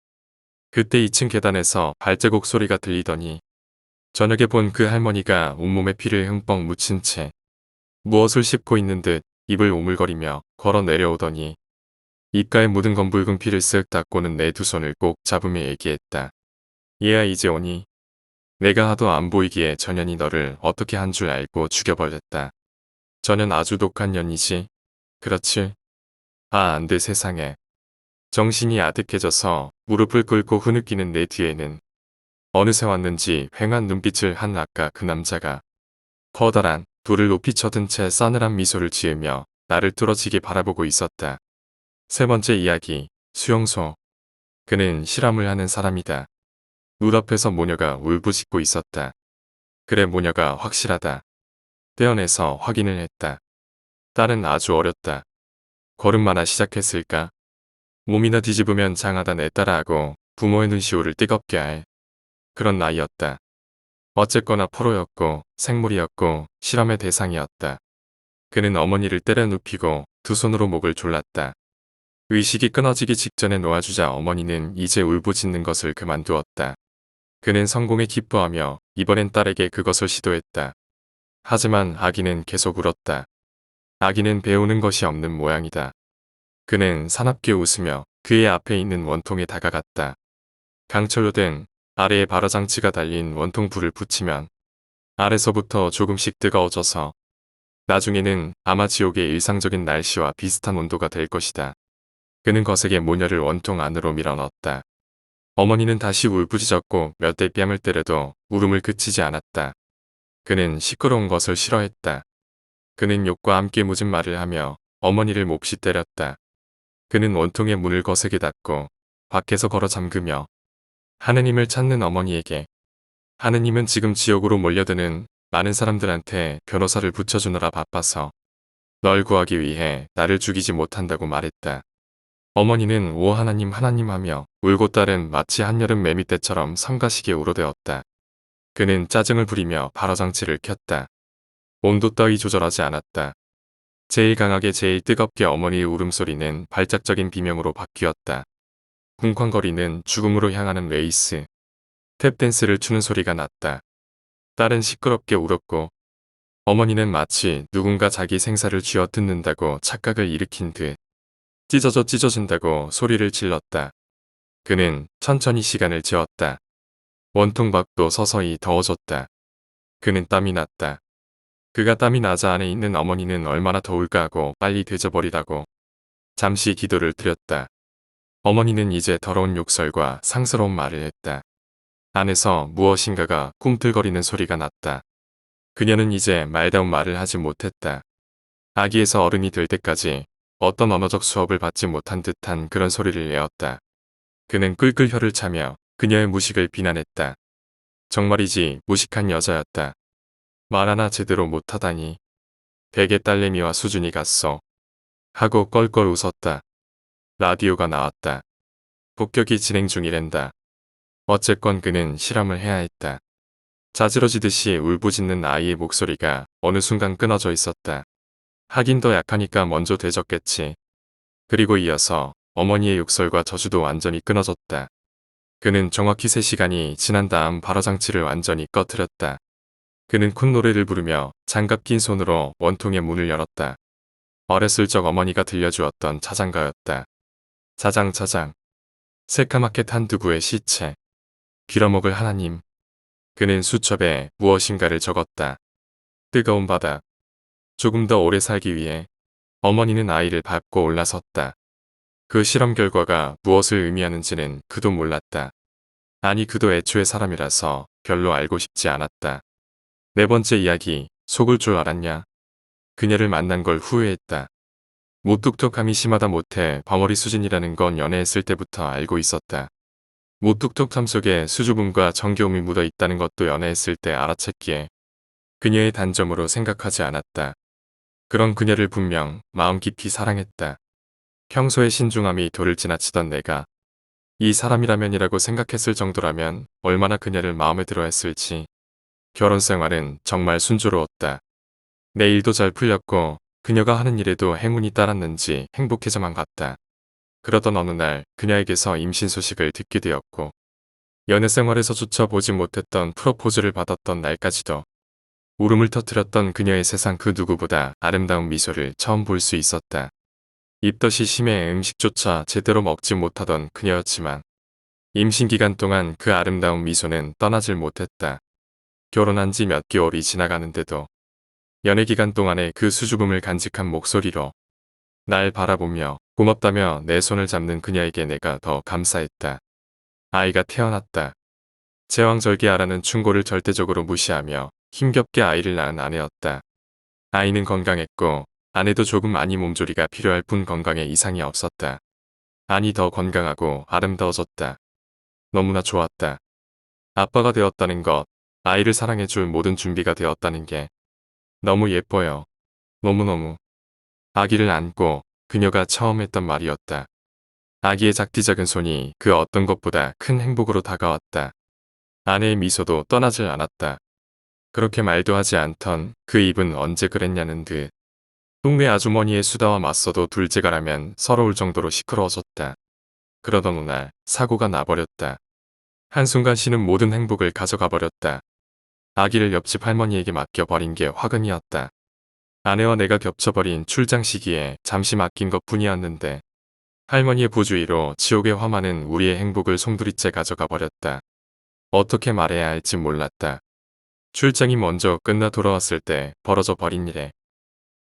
그때 2층 계단에서 발자국 소리가 들리더니 저녁에 본 그 할머니가 온몸에 피를 흠뻑 묻힌 채 무엇을 씹고 있는 듯 입을 오물거리며 걸어 내려오더니 입가에 묻은 검붉은 피를 쓱 닦고는 내 두 손을 꼭 잡으며 얘기했다. 얘야 이제 오니? 내가 하도 안 보이기에 전현이 너를 어떻게 한 줄 알고 죽여버렸다. 전현 아주 독한 년이지? 그렇지? 안 돼 세상에. 정신이 아득해져서 무릎을 꿇고 흐느끼는 내 뒤에는 어느새 왔는지 휑한 눈빛을 한 아까 그 남자가 커다란 돌을 높이 쳐든 채 싸늘한 미소를 지으며 나를 뚫어지게 바라보고 있었다. 세 번째 이야기, 수용소. 그는 실험을 하는 사람이다. 눈앞에서 모녀가 울부짖고 있었다. 그래 모녀가 확실하다. 떼어내서 확인을 했다. 딸은 아주 어렸다. 걸음마나 시작했을까? 몸이나 뒤집으면 장하다 내 딸아하고 부모의 눈시울을 뜨겁게 할 그런 나이였다. 어쨌거나 포로였고 생물이었고 실험의 대상이었다. 그는 어머니를 때려 눕히고 두 손으로 목을 졸랐다. 의식이 끊어지기 직전에 놓아주자 어머니는 이제 울부짖는 것을 그만두었다. 그는 성공에 기뻐하며 이번엔 딸에게 그것을 시도했다. 하지만 아기는 계속 울었다. 아기는 배우는 것이 없는 모양이다. 그는 사납게 웃으며 그의 앞에 있는 원통에 다가갔다. 강철로 된 아래에 발화장치가 달린 원통 불을 붙이면 아래서부터 조금씩 뜨거워져서 나중에는 아마 지옥의 일상적인 날씨와 비슷한 온도가 될 것이다. 그는 거세게 모녀를 원통 안으로 밀어넣었다. 어머니는 다시 울부짖었고 몇 대 뺨을 때려도 울음을 그치지 않았다. 그는 시끄러운 것을 싫어했다. 그는 욕과 함께 묻은 말을 하며 어머니를 몹시 때렸다. 그는 원통의 문을 거세게 닫고 밖에서 걸어 잠그며 하느님을 찾는 어머니에게 하느님은 지금 지옥으로 몰려드는 많은 사람들한테 변호사를 붙여주느라 바빠서 널 구하기 위해 나를 죽이지 못한다고 말했다. 어머니는 오 하나님 하나님 하며 울고 딸은 마치 한여름 매미떼처럼 성가시게 울어대었다. 그는 짜증을 부리며 발화장치를 켰다. 온도 따위 조절하지 않았다. 제일 강하게 제일 뜨겁게 어머니의 울음소리는 발작적인 비명으로 바뀌었다. 쿵쾅거리는 죽음으로 향하는 레이스. 탭댄스를 추는 소리가 났다. 딸은 시끄럽게 울었고 어머니는 마치 누군가 자기 생사를 쥐어뜯는다고 착각을 일으킨 듯 찢어진다고 소리를 질렀다. 그는 천천히 시간을 재었다. 원통 밖도 서서히 더워졌다. 그는 땀이 났다. 그가 땀이 나자 안에 있는 어머니는 얼마나 더울까 하고 빨리 되져버리라고 잠시 기도를 드렸다. 어머니는 이제 더러운 욕설과 상스러운 말을 했다. 안에서 무엇인가가 꿈틀거리는 소리가 났다. 그녀는 이제 말다운 말을 하지 못했다. 아기에서 어른이 될 때까지 어떤 언어적 수업을 받지 못한 듯한 그런 소리를 내었다. 그는 끌끌 혀를 차며 그녀의 무식을 비난했다. 정말이지 무식한 여자였다. 말 하나 제대로 못하다니. 베개 딸내미와 수준이 같소. 하고 껄껄 웃었다. 라디오가 나왔다. 폭격이 진행 중이랜다. 어쨌건 그는 실험을 해야 했다. 자지러지듯이 울부짖는 아이의 목소리가 어느 순간 끊어져 있었다. 하긴 더 약하니까 먼저 되졌겠지. 그리고 이어서 어머니의 욕설과 저주도 완전히 끊어졌다. 그는 정확히 3시간이 지난 다음 발화장치를 완전히 꺼트렸다. 그는 콧노래를 부르며 장갑 낀 손으로 원통의 문을 열었다. 어렸을 적 어머니가 들려주었던 자장가였다. 자장. 새까맣게 탄 두부의 시체. 빌어먹을 하나님. 그는 수첩에 무엇인가를 적었다. 뜨거운 바다. 조금 더 오래 살기 위해 어머니는 아이를 밟고 올라섰다. 그 실험 결과가 무엇을 의미하는지는 그도 몰랐다. 아니 그도 애초에 사람이라서 별로 알고 싶지 않았다. 네 번째 이야기, 속을 줄 알았냐. 그녀를 만난 걸 후회했다. 무뚝뚝함이 심하다 못해 버머리 수진이라는 건 연애했을 때부터 알고 있었다. 무뚝뚝함 속에 수줍음과 정겨움이 묻어 있다는 것도 연애했을 때 알아챘기에 그녀의 단점으로 생각하지 않았다. 그런 그녀를 분명 마음 깊이 사랑했다. 평소의 신중함이 도를 지나치던 내가 이 사람이라면이라고 생각했을 정도라면 얼마나 그녀를 마음에 들어 했을지. 결혼 생활은 정말 순조로웠다. 내 일도 잘 풀렸고 그녀가 하는 일에도 행운이 따랐는지 행복해져만 갔다. 그러던 어느 날 그녀에게서 임신 소식을 듣게 되었고 연애 생활에서조차 보지 못했던 프로포즈를 받았던 날까지도 울음을 터뜨렸던 그녀의 세상 그 누구보다 아름다운 미소를 처음 볼 수 있었다. 입덧이 심해 음식조차 제대로 먹지 못하던 그녀였지만 임신 기간 동안 그 아름다운 미소는 떠나질 못했다. 결혼한 지 몇 개월이 지나가는데도 연애 기간 동안의 그 수줍음을 간직한 목소리로 날 바라보며 고맙다며 내 손을 잡는 그녀에게 내가 더 감사했다. 아이가 태어났다. 제왕절개하라는 충고를 절대적으로 무시하며 힘겹게 아이를 낳은 아내였다. 아이는 건강했고 아내도 조금 많이 몸조리가 필요할 뿐 건강에 이상이 없었다. 아니 더 건강하고 아름다워졌다. 너무나 좋았다. 아빠가 되었다는 것, 아이를 사랑해줄 모든 준비가 되었다는 게 너무 예뻐요. 너무너무. 아기를 안고 그녀가 처음 했던 말이었다. 아기의 작디 작은 손이 그 어떤 것보다 큰 행복으로 다가왔다. 아내의 미소도 떠나질 않았다. 그렇게 말도 하지 않던 그 입은 언제 그랬냐는 듯. 동네 아주머니의 수다와 맞서도 둘째가라면 서러울 정도로 시끄러워졌다. 그러던 어느 날 사고가 나버렸다. 한순간 씨는 모든 행복을 가져가 버렸다. 아기를 옆집 할머니에게 맡겨버린 게 화근이었다. 아내와 내가 겹쳐버린 출장 시기에 잠시 맡긴 것 뿐이었는데 할머니의 부주의로 지옥의 화마는 우리의 행복을 송두리째 가져가 버렸다. 어떻게 말해야 할지 몰랐다. 출장이 먼저 끝나 돌아왔을 때 벌어져 버린 일에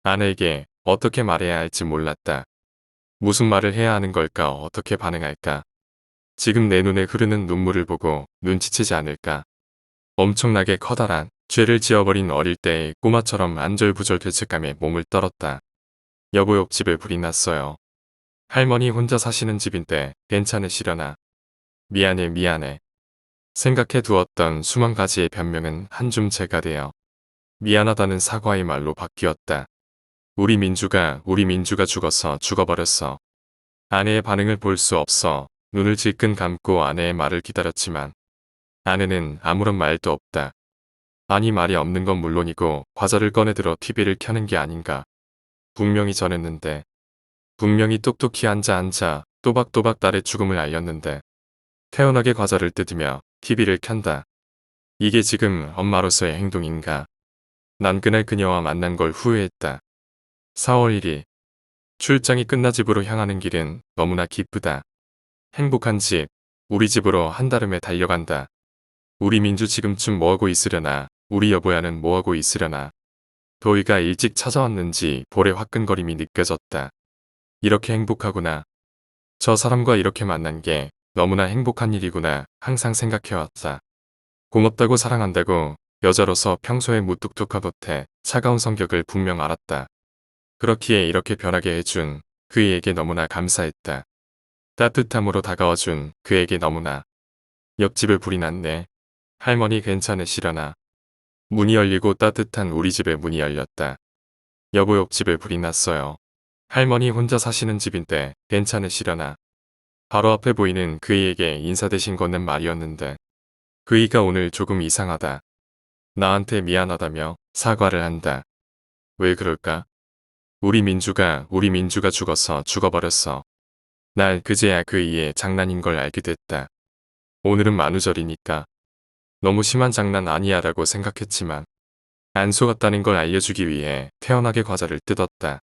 아내에게 어떻게 말해야 할지 몰랐다. 무슨 말을 해야 하는 걸까, 어떻게 반응할까. 지금 내 눈에 흐르는 눈물을 보고 눈치채지 않을까. 엄청나게 커다란 죄를 지어버린 어릴 때의 꼬마처럼 안절부절 죄책감에 몸을 떨었다. 여보 옆집에 불이 났어요. 할머니 혼자 사시는 집인데 괜찮으시려나. 미안해 미안해. 생각해 두었던 수만 가지의 변명은 한줌 재가 되어 미안하다는 사과의 말로 바뀌었다. 우리 민주가 죽어서 죽어버렸어. 아내의 반응을 볼 수 없어 눈을 질끈 감고 아내의 말을 기다렸지만 아내는 아무런 말도 없다. 아니 말이 없는 건 물론이고 과자를 꺼내들어 TV를 켜는 게 아닌가. 분명히 전했는데. 분명히 똑똑히 앉아 또박또박 딸의 죽음을 알렸는데 태연하게 과자를 뜯으며 TV를 켠다. 이게 지금 엄마로서의 행동인가. 난 그날 그녀와 만난 걸 후회했다. 4월 1일 출장이 끝나 집으로 향하는 길은 너무나 기쁘다. 행복한 집, 우리 집으로 한달음에 달려간다. 우리 민주 지금쯤 뭐하고 있으려나, 우리 여보야는 뭐하고 있으려나. 도희가 일찍 찾아왔는지 볼에 화끈거림이 느껴졌다. 이렇게 행복하구나. 저 사람과 이렇게 만난 게 너무나 행복한 일이구나 항상 생각해왔다. 고맙다고 사랑한다고 여자로서 평소에 무뚝뚝하 못해 차가운 성격을 분명 알았다. 그렇기에 이렇게 변하게 해준 그에게 너무나 감사했다. 따뜻함으로 다가와준 그에게 너무나. 옆집에 불이 났네. 할머니 괜찮으시려나. 문이 열리고 따뜻한 우리 집에 문이 열렸다. 여보 옆집에 불이 났어요. 할머니 혼자 사시는 집인데 괜찮으시려나. 바로 앞에 보이는 그이에게 인사 대신 건넨 말이었는데 그이가 오늘 조금 이상하다. 나한테 미안하다며 사과를 한다. 왜 그럴까? 우리 민주가 죽어서 죽어버렸어. 날 그제야 그이의 장난인 걸 알게 됐다. 오늘은 만우절이니까 너무 심한 장난 아니야 라고 생각했지만 안 속았다는 걸 알려주기 위해 태연하게 과자를 뜯었다.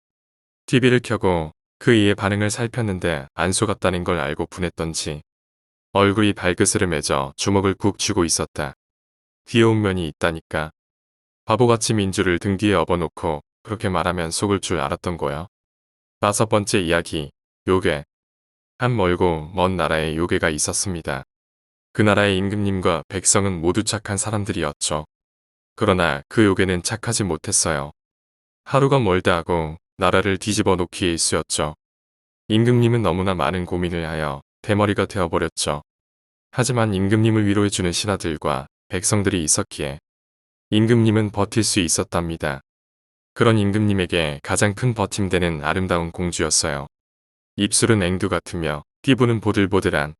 TV를 켜고 그이의 반응을 살폈는데 안 속았다는 걸 알고 분했던지 얼굴이 발그스름해져 주먹을 꾹 쥐고 있었다. 귀여운 면이 있다니까. 바보같이 민주를 등 뒤에 업어놓고 그렇게 말하면 속을 줄 알았던 거야. 5번째 이야기, 요괴. 한 멀고 먼 나라에 요괴가 있었습니다. 그 나라의 임금님과 백성은 모두 착한 사람들이었죠. 그러나 그 요괴는 착하지 못했어요. 하루가 멀다 하고 나라를 뒤집어 놓기에 일쑤였죠. 임금님은 너무나 많은 고민을 하여 대머리가 되어버렸죠. 하지만 임금님을 위로해주는 신하들과 백성들이 있었기에 임금님은 버틸 수 있었답니다. 그런 임금님에게 가장 큰 버팀대는 아름다운 공주였어요. 입술은 앵두 같으며 피부는 보들보들한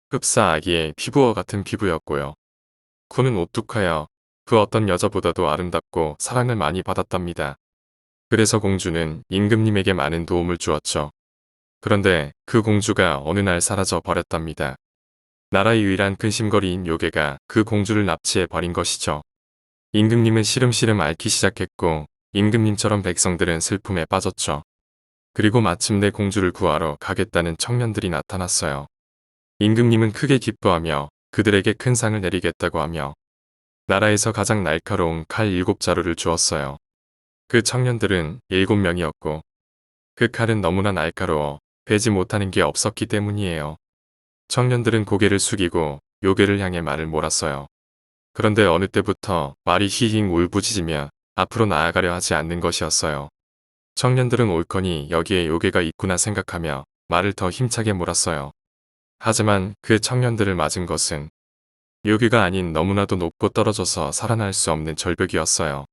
흡사 아기의 피부와 같은 피부였고요. 코는 오뚝하여 그 어떤 여자보다도 아름답고 사랑을 많이 받았답니다. 그래서 공주는 임금님에게 많은 도움을 주었죠. 그런데 그 공주가 어느 날 사라져 버렸답니다. 나라의 유일한 근심거리인 요괴가 그 공주를 납치해 버린 것이죠. 임금님은 시름시름 앓기 시작했고 임금님처럼 백성들은 슬픔에 빠졌죠. 그리고 마침내 공주를 구하러 가겠다는 청년들이 나타났어요. 임금님은 크게 기뻐하며 그들에게 큰 상을 내리겠다고 하며 나라에서 가장 날카로운 칼 7자루를 주었어요. 그 청년들은 7명이었고 그 칼은 너무나 날카로워 베지 못하는 게 없었기 때문이에요. 청년들은 고개를 숙이고 요괴를 향해 말을 몰았어요. 그런데 어느 때부터 말이 휘잉 울부짖으며 앞으로 나아가려 하지 않는 것이었어요. 청년들은 옳거니 여기에 요괴가 있구나 생각하며 말을 더 힘차게 몰았어요. 하지만 그 청년들을 맞은 것은 요괴가 아닌 너무나도 높고 떨어져서 살아날 수 없는 절벽이었어요.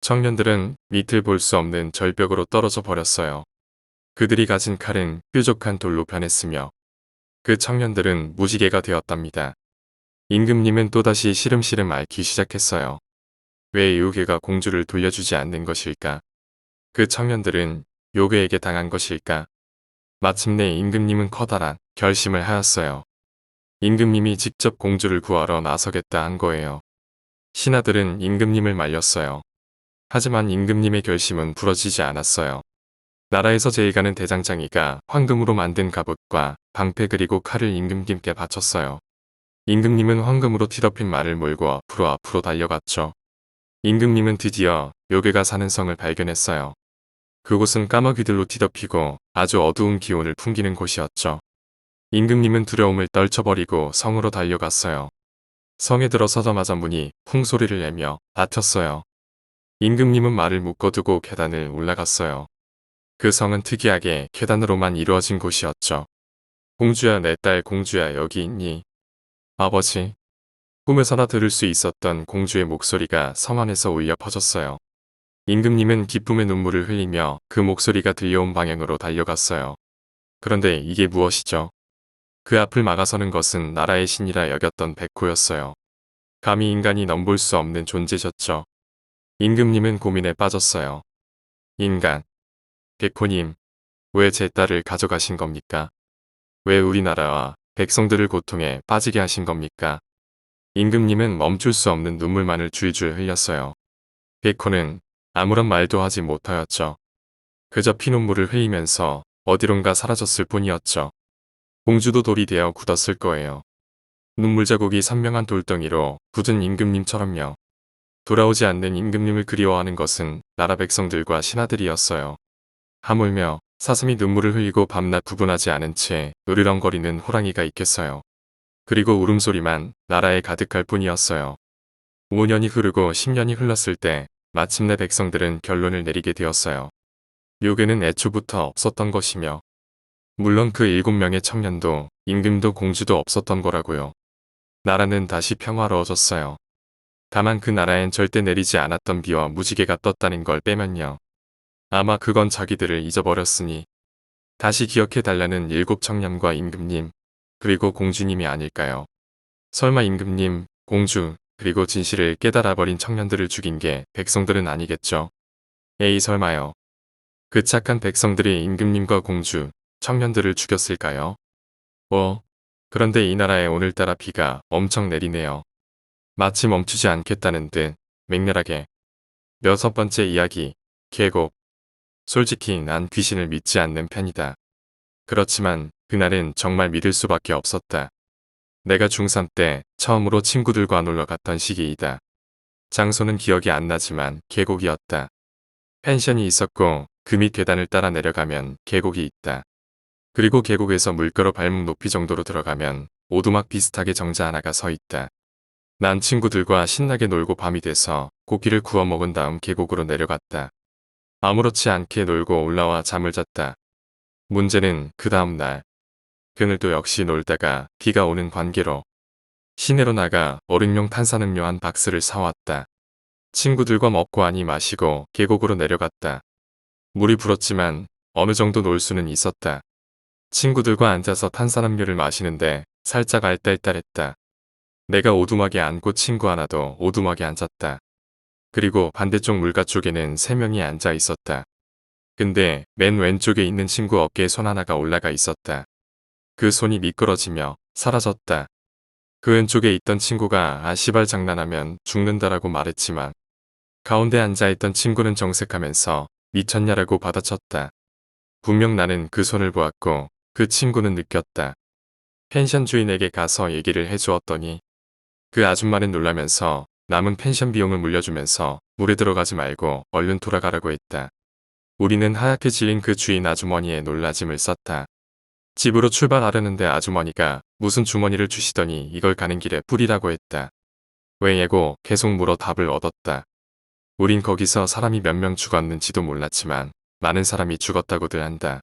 청년들은 밑을 볼 수 없는 절벽으로 떨어져 버렸어요. 그들이 가진 칼은 뾰족한 돌로 변했으며 그 청년들은 무지개가 되었답니다. 임금님은 또다시 시름시름 앓기 시작했어요. 왜 요괴가 공주를 돌려주지 않는 것일까? 그 청년들은 요괴에게 당한 것일까? 마침내 임금님은 커다란 결심을 하였어요. 임금님이 직접 공주를 구하러 나서겠다 한 거예요. 신하들은 임금님을 말렸어요. 하지만 임금님의 결심은 부러지지 않았어요. 나라에서 제일 가는 대장장이가 황금으로 만든 갑옷과 방패 그리고 칼을 임금님께 바쳤어요. 임금님은 황금으로 뒤덮인 말을 몰고 앞으로 달려갔죠. 임금님은 드디어 요괴가 사는 성을 발견했어요. 그곳은 까마귀들로 뒤덮이고 아주 어두운 기운을 풍기는 곳이었죠. 임금님은 두려움을 떨쳐버리고 성으로 달려갔어요. 성에 들어서자마자 문이 쿵 소리를 내며 닫혔어요. 임금님은 말을 묶어두고 계단을 올라갔어요. 그 성은 특이하게 계단으로만 이루어진 곳이었죠. 공주야, 내 딸 공주야, 여기 있니? 아버지. 꿈에서나 들을 수 있었던 공주의 목소리가 성 안에서 울려 퍼졌어요. 임금님은 기쁨의 눈물을 흘리며 그 목소리가 들려온 방향으로 달려갔어요. 그런데 이게 무엇이죠? 그 앞을 막아서는 것은 나라의 신이라 여겼던 백호였어요. 감히 인간이 넘볼 수 없는 존재셨죠. 임금님은 고민에 빠졌어요. 인간. 백호님, 왜 제 딸을 가져가신 겁니까? 왜 우리나라와 백성들을 고통에 빠지게 하신 겁니까? 임금님은 멈출 수 없는 눈물만을 줄줄 흘렸어요. 백호는 아무런 말도 하지 못하였죠. 그저 피눈물을 흘리면서 어디론가 사라졌을 뿐이었죠. 공주도 돌이 되어 굳었을 거예요. 눈물 자국이 선명한 돌덩이로 굳은 임금님처럼요. 돌아오지 않는 임금님을 그리워하는 것은 나라 백성들과 신하들이었어요. 하물며 사슴이 눈물을 흘리고 밤낮 구분하지 않은 채 으르렁거리는 호랑이가 있겠어요. 그리고 울음소리만 나라에 가득할 뿐이었어요. 5년이 흐르고 10년이 흘렀을 때 마침내 백성들은 결론을 내리게 되었어요. 요괴는 애초부터 없었던 것이며 물론 그 7명의 청년도 임금도 공주도 없었던 거라고요. 나라는 다시 평화로워졌어요. 다만 그 나라엔 절대 내리지 않았던 비와 무지개가 떴다는 걸 빼면요. 아마 그건 자기들을 잊어버렸으니 다시 기억해달라는 7청년과 임금님 그리고 공주님이 아닐까요? 설마 임금님, 공주 그리고 진실을 깨달아버린 청년들을 죽인 게 백성들은 아니겠죠? 에이 설마요. 그 착한 백성들이 임금님과 공주, 청년들을 죽였을까요? 그런데 이 나라에 오늘따라 비가 엄청 내리네요. 마치 멈추지 않겠다는 듯 맹렬하게. 6번째 이야기, 계곡. 솔직히 난 귀신을 믿지 않는 편이다. 그렇지만 그날은 정말 믿을 수밖에 없었다. 내가 중3 때 처음으로 친구들과 놀러 갔던 시기이다. 장소는 기억이 안 나지만 계곡이었다. 펜션이 있었고 그 밑 계단을 따라 내려가면 계곡이 있다. 그리고 계곡에서 물결어 발목 높이 정도로 들어가면 오두막 비슷하게 정자 하나가 서 있다. 난 친구들과 신나게 놀고 밤이 돼서 고기를 구워 먹은 다음 계곡으로 내려갔다. 아무렇지 않게 놀고 올라와 잠을 잤다. 문제는 그 다음 날. 그늘도 역시 놀다가 비가 오는 관계로 시내로 나가 어른용 탄산음료 한 박스를 사왔다. 친구들과 먹고 하니 마시고 계곡으로 내려갔다. 물이 불었지만 어느 정도 놀 수는 있었다. 친구들과 앉아서 탄산음료를 마시는데 살짝 알딸딸했다. 내가 오두막에 앉고 친구 하나도 오두막에 앉았다. 그리고 반대쪽 물가 쪽에는 3명이 앉아 있었다. 근데 맨 왼쪽에 있는 친구 어깨에 손 하나가 올라가 있었다. 그 손이 미끄러지며 사라졌다. 그 왼쪽에 있던 친구가 시발 장난하면 죽는다라고 말했지만 가운데 앉아있던 친구는 정색하면서 미쳤냐라고 받아쳤다. 분명 나는 그 손을 보았고 그 친구는 느꼈다. 펜션 주인에게 가서 얘기를 해주었더니 그 아줌마는 놀라면서 남은 펜션 비용을 물려주면서 물에 들어가지 말고 얼른 돌아가라고 했다. 우리는 하얗게 질린 그 주인 아주머니의 놀라짐을 썼다. 집으로 출발하려는데 아주머니가 무슨 주머니를 주시더니 이걸 가는 길에 뿌리라고 했다. 왜냐고 계속 물어 답을 얻었다. 우린 거기서 사람이 몇 명 죽었는지도 몰랐지만 많은 사람이 죽었다고들 한다.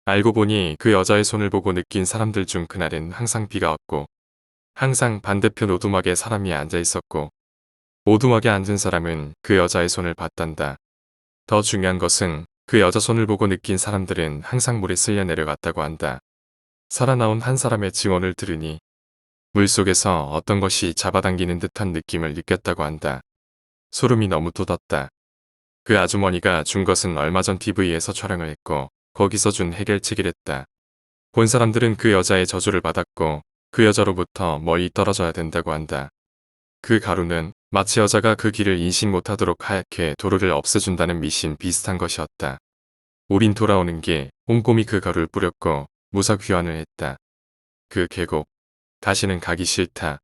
알고 보니 그 여자의 손을 보고 느낀 사람들 중 그날은 항상 비가 왔고 항상 반대편 오두막에 사람이 앉아 있었고 오두막에 앉은 사람은 그 여자의 손을 봤단다. 더 중요한 것은 그 여자 손을 보고 느낀 사람들은 항상 물에 쓸려 내려갔다고 한다. 살아나온 한 사람의 증언을 들으니 물속에서 어떤 것이 잡아당기는 듯한 느낌을 느꼈다고 한다. 소름이 너무 돋았다. 그 아주머니가 준 것은 얼마 전 TV에서 촬영을 했고 거기서 준 해결책이랬다. 본 사람들은 그 여자의 저주를 받았고 그 여자로부터 멀리 떨어져야 된다고 한다. 그 가루는 마치 여자가 그 길을 인식 못하도록 하얗게 도로를 없애준다는 미신 비슷한 것이었다. 우린 돌아오는 길 꼼꼼히 그 가루를 뿌렸고 무사귀환을 했다. 그 계곡 다시는 가기 싫다.